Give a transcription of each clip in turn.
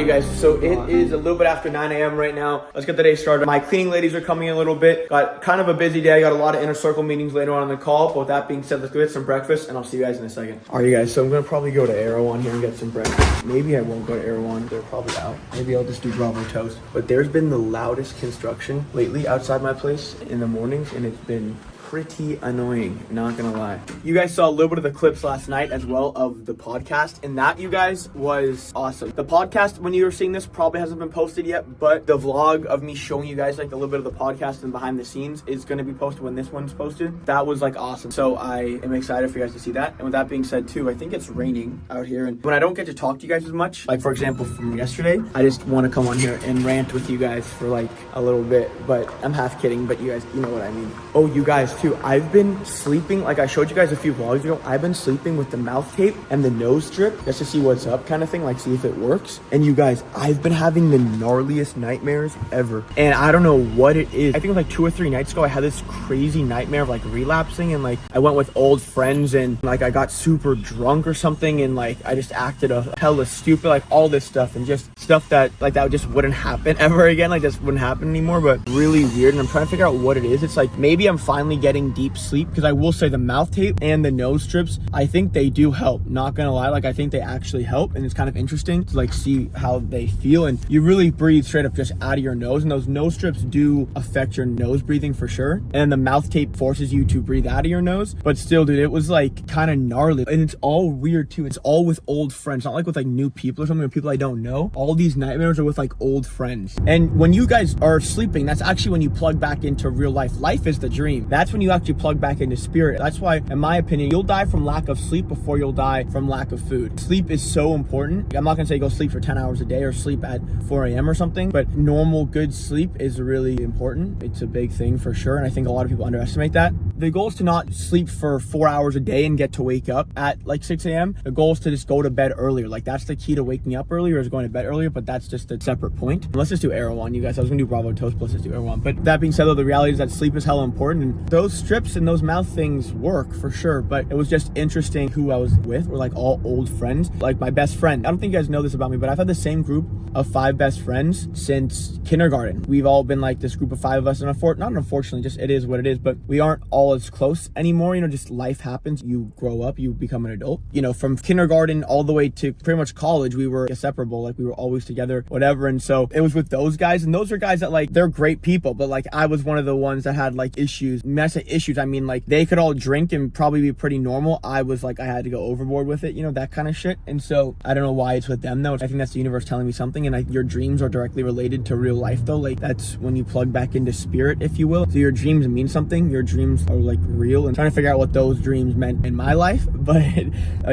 You guys, so it is a little bit after 9 a.m. right now. Let's get the day started. My cleaning ladies are coming in a little bit. Got kind of a busy day. I got a lot of inner circle meetings later on in the call. But with that being said, let's go get some breakfast and I'll see you guys in a second. All right, you guys, so I'm gonna probably go to Erewhon here and get some breakfast. Maybe I won't go to Erewhon. They're probably out. Maybe I'll just do Bravo toast. But there's been the loudest construction lately outside my place in the mornings, and it's been pretty annoying, not gonna lie. You guys saw a little bit of the clips last night as well of the podcast, and that, you guys, was awesome. The podcast, when you were seeing this, probably hasn't been posted yet, but the vlog of me showing you guys like a little bit of the podcast and behind the scenes is gonna be posted when this one's posted. That was like awesome. So I am excited for you guys to see that. And with that being said too, I think it's raining out here, and when I don't get to talk to you guys as much, like for example from yesterday, I just want to come on here and rant with you guys for like a little bit, but I'm half kidding, but you guys, you know what I mean. Oh, you guys too, I've been sleeping, like I showed you guys a few vlogs ago, I've been sleeping with the mouth tape and the nose strip just to see what's up kind of thing, like see if it works. And you guys, I've been having the gnarliest nightmares ever. And I don't know what it is. I think it was like 2 or 3 nights ago, I had this crazy nightmare of like relapsing, and like I went with old friends and like I got super drunk or something, and like I just acted a hella stupid, like all this stuff, and just stuff that like that just wouldn't happen ever again, like this wouldn't happen anymore, but really weird. And I'm trying to figure out what it is. It's like maybe I'm finally getting deep sleep, because I will say the mouth tape and the nose strips, I think they do help, not gonna lie. Like I think they actually help, and it's kind of interesting to like see how they feel. And you really breathe straight up just out of your nose, and those nose strips do affect your nose breathing for sure, and the mouth tape forces you to breathe out of your nose. But still, dude, it was like kind of gnarly, and it's all weird too. It's all with old friends, not like with like new people or something, or people I don't know. All these nightmares are with like old friends. And when you guys are sleeping, that's actually when you plug back into real life. Life is the dream. That's when you actually plug back into spirit. That's why, in my opinion, you'll die from lack of sleep before you'll die from lack of food. Sleep is so important. I'm not gonna say go sleep for 10 hours a day or sleep at 4 a.m. or something, but normal good sleep is really important. It's a big thing for sure, and I think a lot of people underestimate that. The goal is to not sleep for 4 hours a day and get to wake up at like 6 a.m. The goal is to just go to bed earlier. Like that's the key to waking up earlier, is going to bed earlier, but that's just a separate point. Let's just do Erewhon, you guys. I was gonna do Bravo toast, but let's just do Erewhon. But that being said though, the reality is that sleep is hella important, and those strips and those mouth things work for sure. But it was just interesting who I was with. We're like all old friends. Like my best friend, I don't think you guys know this about me, but I've had the same group of 5 best friends since kindergarten. We've all been like this group of 5 of us, and not unfortunately, just it is what it is, but we aren't all as close anymore. You know, just life happens. You grow up, you become an adult. You know, from kindergarten all the way to pretty much college, we were inseparable. Like we were always together, whatever. And so it was with those guys, and those are guys that like, they're great people, but like I was one of the ones that had like issues. When I say issues, I mean like they could all drink and probably be pretty normal. I was like, I had to go overboard with it, you know, that kind of shit. And so I don't know why it's with them though. I think that's the universe telling me something. And your dreams are directly related to real life though. Like that's when you plug back into spirit, if you will. So your dreams mean something. Your dreams are like real, and trying to figure out what those dreams meant in my life. But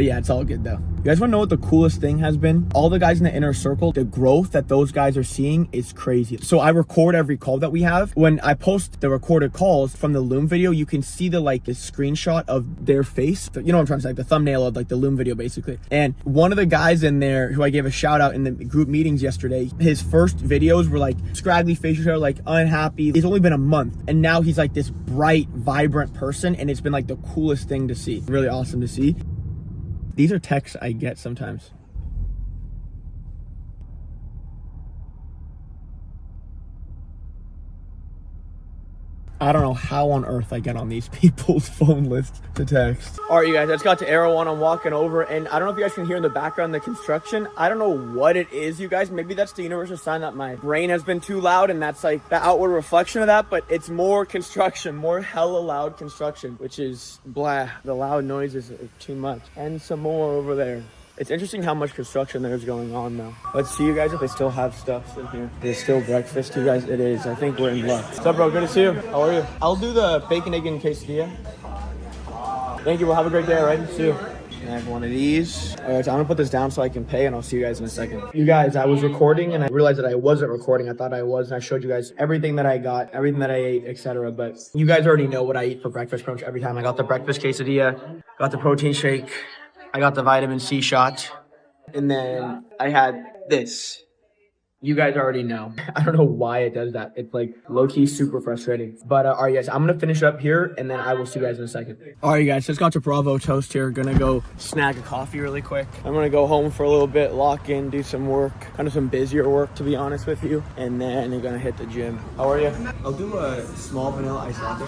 yeah, it's all good though. You guys want to know what the coolest thing has been? All the guys in the inner circle, the growth that those guys are seeing is crazy. So I record every call that we have. When I post the recorded calls from the Loom video, you can see the like the screenshot of their face. You know what I'm trying to say? Like the thumbnail of like the Loom video basically. And one of the guys in there who I gave a shout out in the group meetings yesterday, his first videos were like scraggly facial hair, like unhappy. It's only been a month, and now he's like this bright, vibrant person, and it's been like the coolest thing to see. Really awesome to see. These are texts I get sometimes. I don't know how on earth I get on these people's phone lists to text. All right, you guys, I just got to Erewhon. I'm walking over, and I don't know if you guys can hear in the background the construction. I don't know what it is, you guys. Maybe that's the universal sign that my brain has been too loud, and that's like the outward reflection of that, but it's more construction, more hella loud construction, which is blah. The loud noises are too much. And some more over there. It's interesting how much construction there's going on now. Let's see, you guys, if they still have stuff in here. There's still breakfast, you guys. It is. I think we're in luck. What's up, bro? Good to see you. How are you? I'll do the bacon, egg, and quesadilla. Thank you. Well, have a great day, all right? See you. I have one of these. All right, so I'm gonna put this down so I can pay, and I'll see you guys in a second. You guys, I was recording, and I realized that I wasn't recording. I thought I was, and I showed you guys everything that I got, everything that I ate, etc. But you guys already know what I eat for breakfast pretty much every time. I got the breakfast quesadilla, got the protein shake, I got the vitamin C shot, and then I had this. You guys already know. I don't know why it does that. It's like low-key super frustrating. But all right, guys, I'm gonna finish up here and then I will see you guys in a second. All right, guys, just got to Bravo Toast here. Gonna go snag a coffee really quick. I'm gonna go home for a little bit, lock in, do some work, kind of some busier work to be honest with you. And then you're gonna hit the gym. How are you? I'll do a small vanilla iced latte.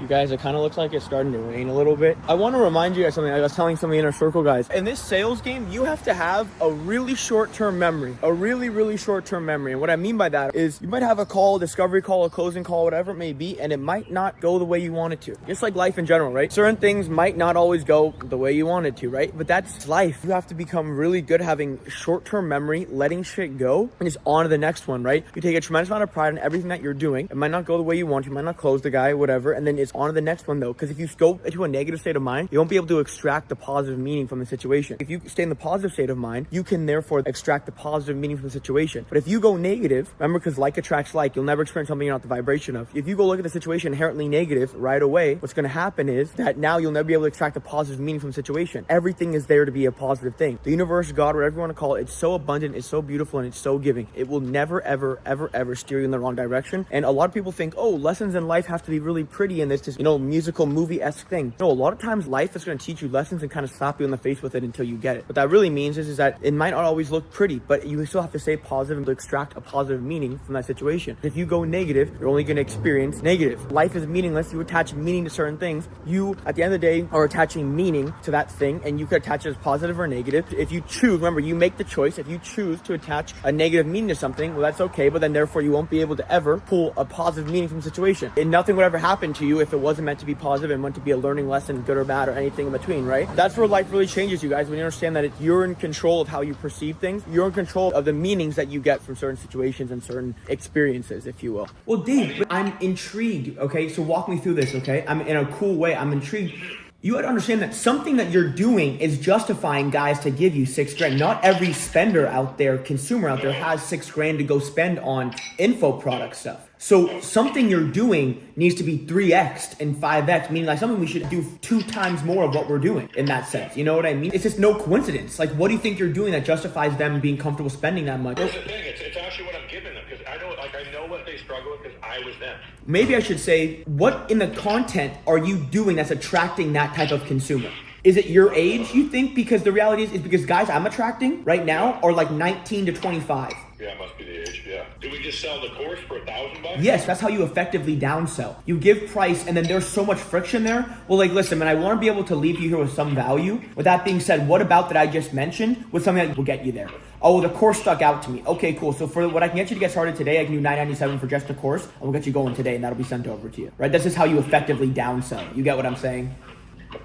You guys, it kind of looks like it's starting to rain a little bit. I want to remind you guys something. I was telling some of the inner circle guys. In this sales game, you have to have a really short-term memory. A really, really short-term memory. And what I mean by that is you might have a call, a discovery call, a closing call, whatever it may be, and it might not go the way you want it to. Just like life in general, right? Certain things might not always go the way you want it to, right? But that's life. You have to become really good having short-term memory, letting shit go, and just on to the next one, right? You take a tremendous amount of pride in everything that you're doing. It might not go the way you want. You might not close the guy, whatever, and then it's on to the next one though, because if you go into a negative state of mind, you won't be able to extract the positive meaning from the situation. If you stay in the positive state of mind, you can therefore extract the positive meaning from the situation. But if you go negative, remember, because like attracts like, you'll never experience something you're not the vibration of. If you go look at the situation inherently negative right away, what's going to happen is that now you'll never be able to extract the positive meaning from the situation. Everything is there to be a positive thing. The universe, God, whatever you want to call it, it's so abundant, it's so beautiful, and it's so giving. It will never, ever, ever, ever steer you in the wrong direction. And a lot of people think, oh, lessons in life have to be really pretty and this just, musical movie-esque thing. No, a lot of times life is going to teach you lessons and kind of slap you in the face with it until you get it. What that really means is that it might not always look pretty, but you still have to stay positive and to extract a positive meaning from that situation. If you go negative, you're only going to experience negative. Life is meaningless. You attach meaning to certain things. You, at the end of the day, are attaching meaning to that thing, and you could attach it as positive or negative. If you choose, remember, you make the choice. If you choose to attach a negative meaning to something, well, that's okay, but then therefore you won't be able to ever pull a positive meaning from the situation. And nothing would ever happen to you if it wasn't meant to be positive and meant to be a learning lesson, good or bad, or anything in between, right? That's where life really changes, you guys, when you understand that you're in control of how you perceive things. You're in control of the meanings that you get from certain situations and certain experiences, if you will. Well, Dave, I'm intrigued, okay? So walk me through this, okay? I'm in a cool way. I'm intrigued. You got to understand that something that you're doing is justifying guys to give you $6,000. Not every spender out there, consumer out there, has $6,000 to go spend on info product stuff. So something you're doing needs to be 3x'd and 5x, meaning like something we should do 2 times more of what we're doing in that sense. You know what I mean? It's just no coincidence. Like, what do you think you're doing that justifies them being comfortable spending that much? Here's the thing, it's actually what I'm giving them, because I know what they struggle with, because I was them. Maybe I should say, what in the content are you doing that's attracting that type of consumer? Is it your age, you think? Because the reality is because guys I'm attracting right now are like 19 to 25. Yeah, it must be the age, yeah. Do we just sell the course for $1,000? Yes, that's how you effectively downsell. You give price and then there's so much friction there. Well, like, listen, man, I want to be able to leave you here with some value. With that being said, what about that I just mentioned was something that will get you there? Oh, the course stuck out to me. Okay, cool. So for what I can get you to get started today, I can do $997 for just a course. And we'll get you going today and that'll be sent over to you, right? This is how you effectively downsell. You get what I'm saying?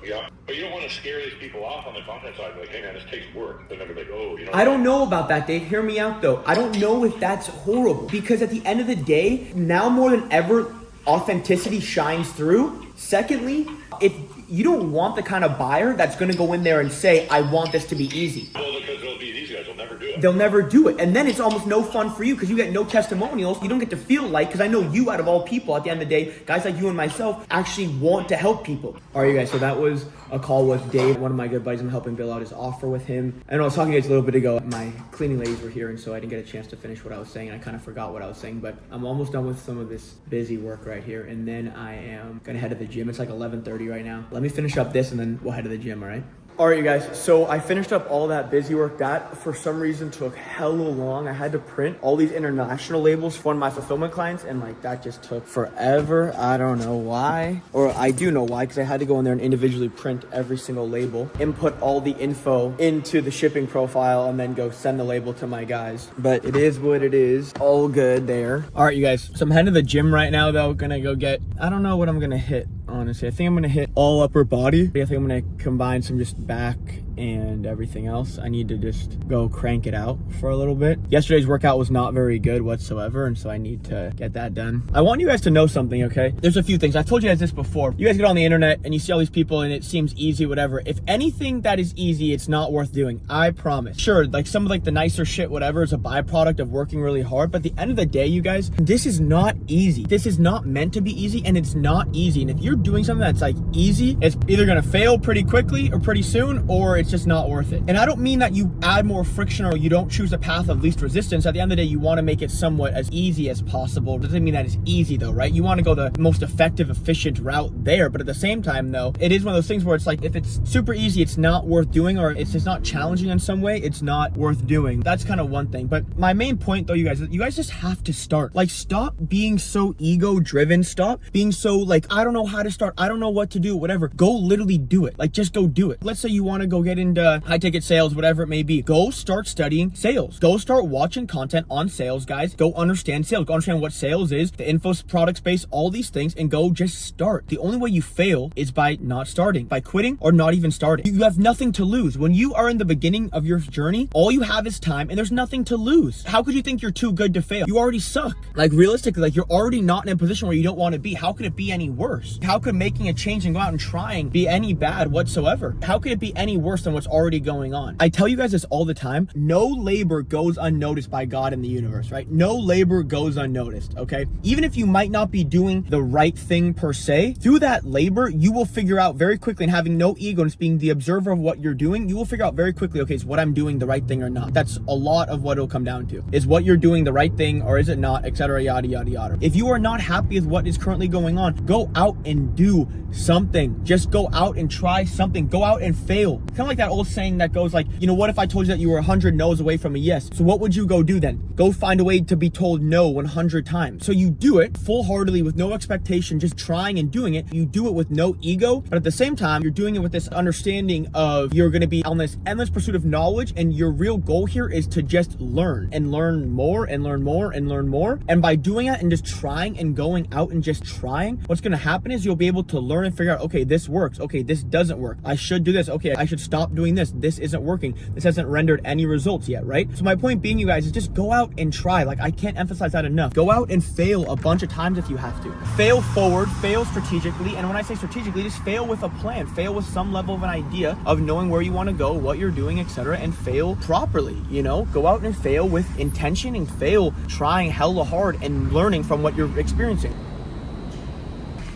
Yeah, but you don't want to scare these people off on the content side. Like, hey man, this takes work. They're never like, oh, I don't know about that, Dave. Hear me out though. I don't know if that's horrible, because at the end of the day, now more than ever, authenticity shines through. Secondly, if you don't want the kind of buyer that's going to go in there and say, I want this to be easy. Well, because they'll be these guys will never do it. They'll never do it. And then it's almost no fun for you because you get no testimonials. You don't get to feel like, because I know you out of all people, at the end of the day, guys like you and myself actually want to help people. All right, you guys, so that was a call with Dave, one of my good buddies. I'm helping Bill out his offer with him. And I was talking to you guys a little bit ago. My cleaning ladies were here, and so I didn't get a chance to finish what I was saying. I kind of forgot what I was saying, but I'm almost done with some of this busy work right here. And then I am going to head to the gym. It's like 11:30 right now. Let me finish up this and then we'll head to the gym, all right? All right, you guys, so I finished up all that busy work. That, for some reason, took hella long. I had to print all these international labels for one of my fulfillment clients, and like that just took forever. I don't know why, or I do know why, because I had to go in there and individually print every single label, input all the info into the shipping profile, and then go send the label to my guys. But it is what it is. All good there. All right, you guys, so I'm heading to the gym right now, though. Gonna go get, I don't know what I'm gonna hit, honestly. I think I'm gonna hit all upper body. I think I'm gonna combine some just back and everything else. I need to just go crank it out for a little bit. Yesterday's workout was not very good whatsoever, and so I need to get that done. I want you guys to know something, okay? There's a few things. I've told you guys this before. You guys get on the internet and you see all these people and it seems easy, whatever. If anything that is easy, it's not worth doing. I promise. Sure, like some of like the nicer shit, whatever, is a byproduct of working really hard. But at the end of the day, you guys, this is not easy. This is not meant to be easy, and it's not easy. And if you're doing something that's like easy, it's either gonna fail pretty quickly or pretty soon, or it's just not worth it. And I don't mean that you add more friction or you don't choose a path of least resistance. At the end of the day, you want to make it somewhat as easy as possible. It doesn't mean that it's easy though, right? You want to go the most effective, efficient route there. But at the same time though, it is one of those things where it's like, if it's super easy, it's not worth doing, or it's just not challenging in some way, it's not worth doing. That's kind of one thing. But my main point though, you guys just have to start. Like, stop being so ego driven. Stop being so like, I don't know how to start. I don't know what to do, whatever. Go literally do it. Like, just go do it. Let's say you want to go get into high ticket sales, whatever it may be. Go start studying sales. Go start watching content on sales, guys. Go understand sales. Go understand what sales is, the info, product space, all these things, and go just start. The only way you fail is by not starting, by quitting, or not even starting. You have nothing to lose. When you are in the beginning of your journey, all you have is time, and there's nothing to lose. How could you think you're too good to fail? You already suck. Like, realistically, like, you're already not in a position where you don't want to be. How could it be any worse? How could making a change and go out and trying be any bad whatsoever? How could it be any worse than what's already going on? I tell you guys this all the time. No labor goes unnoticed by God in the universe, right? No labor goes unnoticed, okay? Even if you might not be doing the right thing per se, through that labor, you will figure out very quickly, and having no ego and just being the observer of what you're doing, you will figure out very quickly, okay, is what I'm doing the right thing or not? That's a lot of what it'll come down to. Is what you're doing the right thing or is it not, etc., yada, yada, yada. If you are not happy with what is currently going on, go out and do something. Just go out and try something. Go out and fail. Kind of like that old saying that goes like, you know, what if I told you that you were 100 no's away from a yes? So what would you go do then? Go find a way to be told no 100 times. So you do it full-heartedly with no expectation, just trying and doing it. You do it with no ego, but at the same time, you're doing it with this understanding of you're going to be on this endless pursuit of knowledge, and your real goal here is to just learn and learn more and learn more and learn more. And by doing that and just trying and going out and just trying, what's going to happen is you'll be able to learn and figure out, okay, this works. Okay, this doesn't work. I should do this. Okay, I should stop doing this. This isn't working. This hasn't rendered any results yet, right? So my point being, you guys, is just go out and try. Like, I can't emphasize that enough. Go out and fail a bunch of times if you have to. Fail forward, fail strategically. And when I say strategically, just fail with a plan. Fail with some level of an idea of knowing where you want to go, what you're doing, etc., and fail properly, you know? Go out and fail with intention and fail trying hella hard and learning from what you're experiencing.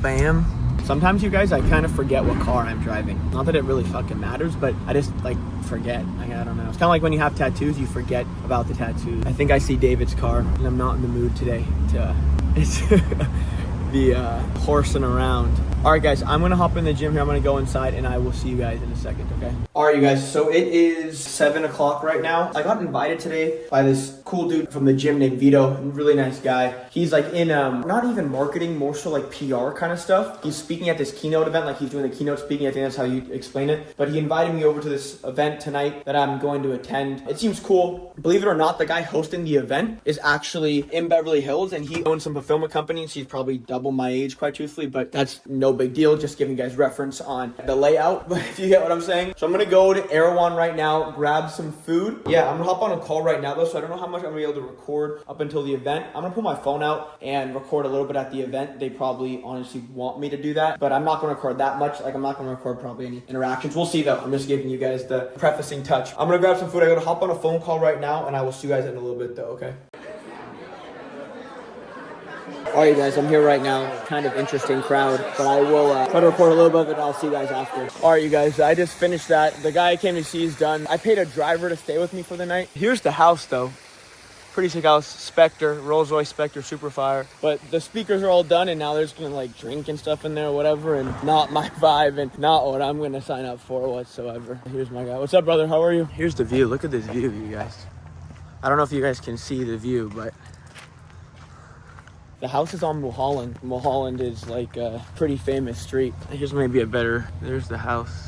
Bam. Sometimes, you guys, I kind of forget what car I'm driving. Not that it really fucking matters, but I just, like, forget. Like, I don't know. It's kind of like when you have tattoos, you forget about the tattoos. I think I see David's car, and I'm not in the mood today to be horsing around. All right, guys, I'm going to hop in the gym here. I'm going to go inside, and I will see you guys in a second, okay? All right, you guys, so it is 7 o'clock right now. I got invited today by this cool dude from the gym named Vito. Really nice guy. He's like in, not even marketing, more so like PR kind of stuff. He's speaking at this keynote event, like he's doing the keynote speaking. I think that's how you explain it. But he invited me over to this event tonight that I'm going to attend. It seems cool. Believe it or not, the guy hosting the event is actually in Beverly Hills, and he owns some fulfillment companies. He's probably double my age, quite truthfully, but that's no big deal. Just giving you guys reference on the layout, but if you get what I'm saying. So I'm gonna go to Erewhon right now, grab some food. Yeah, I'm gonna hop on a call right now though, so I don't know how much I'm gonna be able to record up until the event. I'm gonna pull my phone out and record a little bit at the event. They probably honestly want me to do that, but I'm not gonna record that much. Like, I'm not gonna record probably any interactions. We'll see though. I'm just giving you guys the prefacing touch. I'm gonna grab some food. I gotta hop on a phone call right now, and I will see you guys in a little bit though, okay? All right, guys, I'm here right now. Kind of interesting crowd, but I will try to record a little bit of it, and I'll see you guys after. All right, you guys, I just finished that. The guy I came to see is done. I paid a driver to stay with me for the night. Here's the house, though. Pretty sick house. Spectre, Rolls-Royce Spectre, super fire. But the speakers are all done, and now there's gonna like drink and stuff in there, whatever, and not my vibe and not what I'm gonna sign up for whatsoever. Here's my guy. What's up, brother? How are you? Here's the view. Look at this view, you guys. I don't know if you guys can see the view, but the house is on Mulholland. Mulholland is like a pretty famous street. Here's maybe a better, there's the house.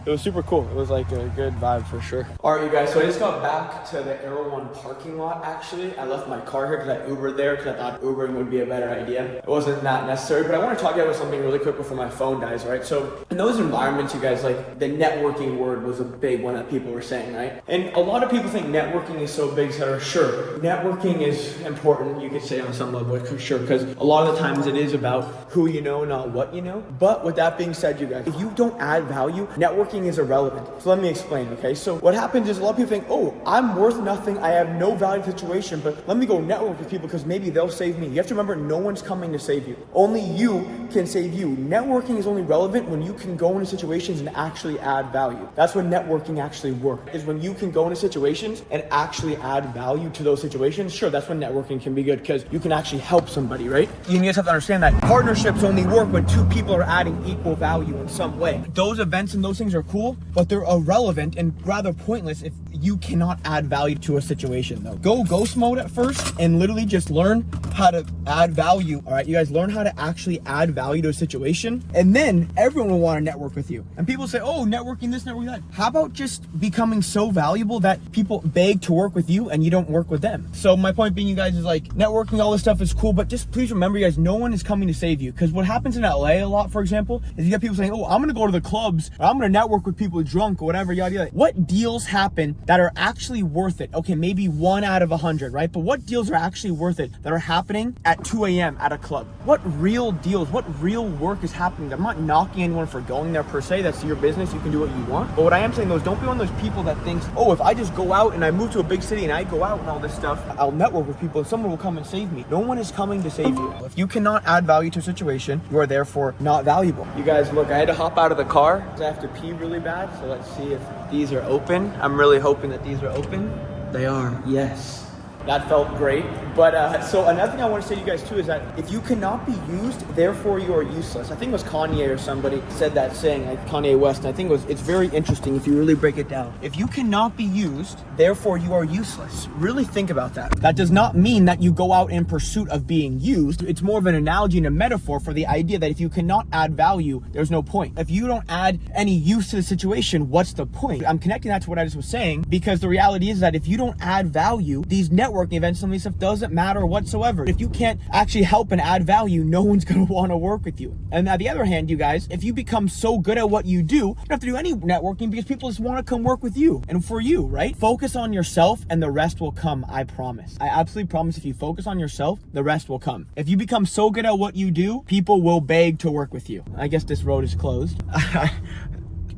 It was super cool. It was like a good vibe for sure. All right, you guys, so I just got back to the Erewhon parking lot, actually. I left my car here because I Ubered there because I thought Ubering would be a better idea. It wasn't that necessary, but I want to talk to you about something really quick before my phone dies, right? So in those environments, you guys, like the networking word was a big one that people were saying, right? And a lot of people think networking is so big, so sure, networking is important, you could say on some level, for sure, because a lot of the times it is about who you know, not what you know. But with that being said, you guys, if you don't add value, networking networking is irrelevant. So let me explain, okay? So what happens is a lot of people think, oh, I'm worth nothing, I have no value to the situation, but let me go network with people because maybe they'll save me. You have to remember, no one's coming to save you. Only you can save you. Networking is only relevant when you can go into situations and actually add value. That's when networking actually works, is when you can go into situations and actually add value to those situations. Sure, that's when networking can be good because you can actually help somebody, right? You just have to understand that partnerships only work when two people are adding equal value in some way. Those events and those things are cool, but they're irrelevant and rather pointless if you cannot add value to a situation though. Go ghost mode at first and literally just learn how to add value. All right, you guys learn how to actually add value to a situation, and then everyone will want to network with you. And people say, oh, networking this, networking that. How about just becoming so valuable that people beg to work with you and you don't work with them? So my point being, you guys, is like networking, all this stuff is cool, but just please remember, you guys, no one is coming to save you. Because what happens in LA a lot, for example, is you get people saying, oh, I'm gonna go to the clubs, or I'm gonna network with people drunk or whatever, yada yada. What deals happen that are actually worth it? Okay, maybe 1 out of 100, right? But what deals are actually worth it that are happening at 2 a.m. at a club? What real deals, what real work is happening? I'm not knocking anyone for going there per se. That's your business. You can do what you want. But what I am saying though is, don't be one of those people that thinks, oh, if I just go out and I move to a big city and I go out and all this stuff, I'll network with people and someone will come and save me. No one is coming to save you. If you cannot add value to a situation, you are therefore not valuable. You guys, look, I had to hop out of the car because I have to pee really bad. So let's see if these are open. I'm really hoping that these are open. They are, yes. That felt great. But so another thing I want to say to you guys too is that if you cannot be used, therefore you are useless. I think it was Kanye or somebody said that saying, like Kanye West. And I think it's very interesting if you really break it down. If you cannot be used, therefore you are useless. Really think about that. That does not mean that you go out in pursuit of being used. It's more of an analogy and a metaphor for the idea that if you cannot add value, there's no point. If you don't add any use to the situation, what's the point? I'm connecting that to what I just was saying, because the reality is that if you don't add value, these networking events, some of these stuff doesn't matter whatsoever. If you can't actually help and add value, no one's gonna want to work with you. And on the other hand, you guys, if you become so good at what you do, you don't have to do any networking because people just want to come work with you and for you, right? Focus on yourself and the rest will come, I promise. I absolutely promise, if you focus on yourself, the rest will come. If you become so good at what you do, people will beg to work with you. I guess this road is closed.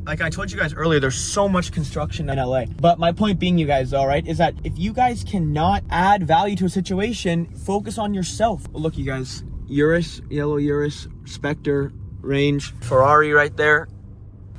Like I told you guys earlier, there's so much construction in LA. But my point being, you guys, all right, is that if you guys cannot add value to a situation, focus on yourself. Look, you guys, Urus, yellow Urus, Spectre, Range, Ferrari right there.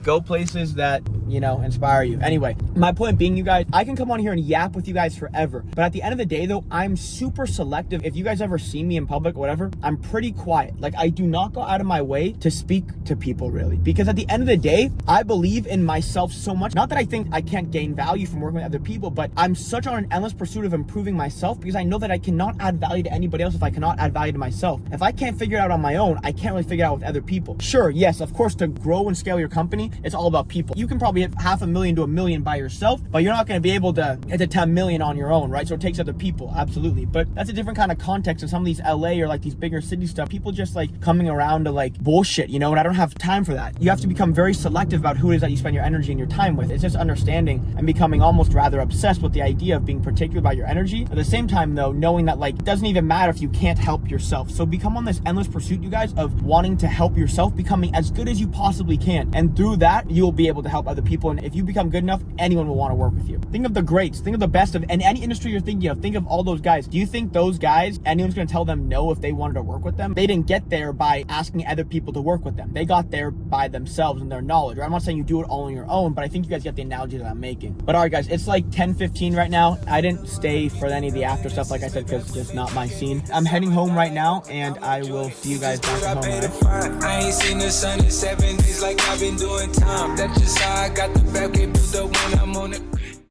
Go places that, you know, inspire you. Anyway, my point being, you guys, I can come on here and yap with you guys forever. But at the end of the day, though, I'm super selective. If you guys ever see me in public or whatever, I'm pretty quiet. Like, I do not go out of my way to speak to people, really. Because at the end of the day, I believe in myself so much. Not that I think I can't gain value from working with other people, but I'm such on an endless pursuit of improving myself because I know that I cannot add value to anybody else if I cannot add value to myself. If I can't figure it out on my own, I can't really figure it out with other people. Sure, yes, of course, to grow and scale your company, it's all about people. You can probably hit $500,000 to $1 million by yourself, but you're not going to be able to hit to 10 million on your own, right? So it takes other people, absolutely. But that's a different kind of context. And some of these LA or like these bigger city stuff, people just like coming around to like bullshit, you know, and I don't have time for that. You have to become very selective about who it is that you spend your energy and your time with. It's just understanding and becoming almost rather obsessed with the idea of being particular about your energy. At the same time though, knowing that like it doesn't even matter if you can't help yourself. So become on this endless pursuit, you guys, of wanting to help yourself, becoming as good as you possibly can. And through that, you'll be able to help other people. And if you become good enough, anyone will want to work with you. Think of the greats, think of the best of, and any industry you're thinking of, think of all those guys. Do you think those guys, anyone's going to tell them no if they wanted to work with them? They didn't get there by asking other people to work with them. They got there by themselves and their knowledge. Right? I'm not saying you do it all on your own, but I think you guys get the analogy that I'm making. But all right, guys, it's like 10:15 right now. I didn't stay for any of the after stuff, like I said, because it's just not my scene. I'm heading home right now, and I will see you guys back at home. Right? I ain't seen the sun in 7 days like I've been doing time. That's just how I got the back, built up when I'm on it.